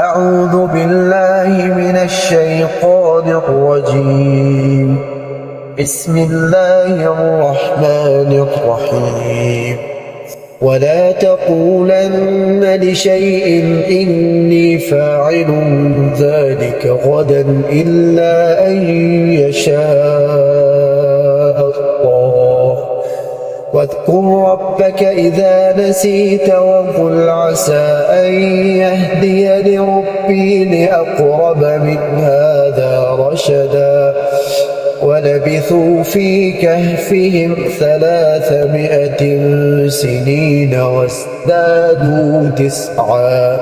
أعوذ بالله من الشيطان الرجيم. بسم الله الرحمن الرحيم. ولا تقولن لشيء إني فاعل ذلك غدا إلا أن يشاء الله. واذكر ربك إذا نسيت وقل عسى أن يهديني ربي لأقرب من هذا رشدا. ولبثوا في كهفهم 300 سنين وازدادوا 9.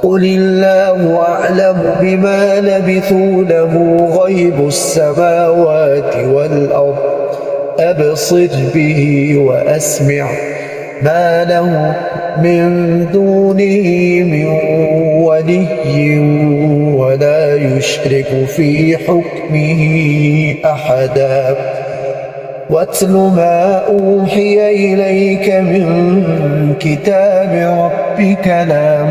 قل الله أعلم بما لبثوا له غيب السماوات والأرض أبصر به وأسمع ما له من دونه من ولي ولا يشرك في حكمه أحدا. واتل ما أوحي إليك من كتاب ربك لا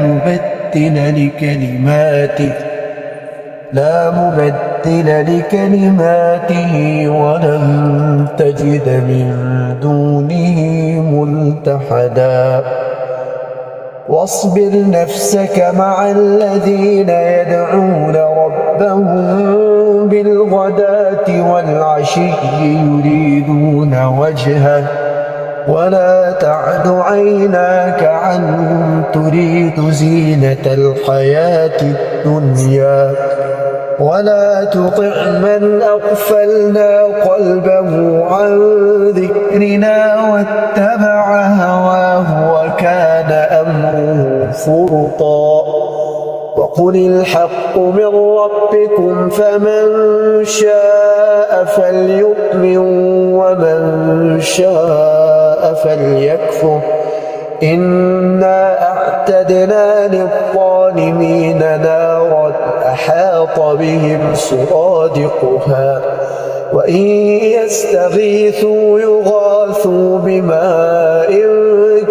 مبدل لكلماته ولن تجد من دونه ملتحدا. واصبر نفسك مع الذين يدعون ربهم بالغداة والعشي يريدون وجهه ولا تعد عيناك عنهم تريد زينة الحياة الدنيا. ولا تطع من أغفلنا قلبه عن ذكرنا واتبع هواه وكان أمره فرطا. وقل الحق من ربكم فمن شاء فليؤمن ومن شاء فليكفر. إنا أعتدنا للظالمين نارا أحاط بهم سرادقها وإن يستغيثوا يغاثوا بماء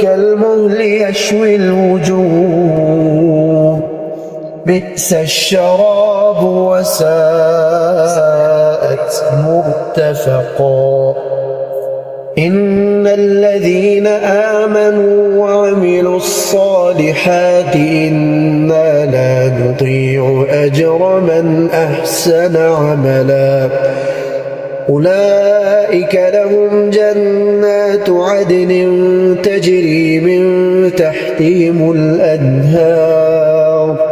كالمهل يشوي الوجوه بئس الشراب وساءت مرتفقا. إن الذين آمنوا وعملوا الصالحات إنا لا نضيع أجر من أحسن عملا. أولئك لهم جنات عدن تجري من تحتهم الأنهار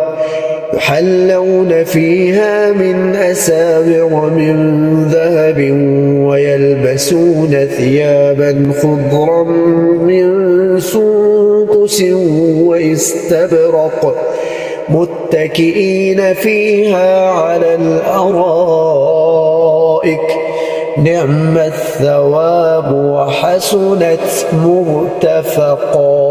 يحلون فيها من أساور من ذهب ويلبسون ثيابا خضرا من سندس واستبرق متكئين فيها على الأرائك نعم الثواب وحسنت مرتفقا.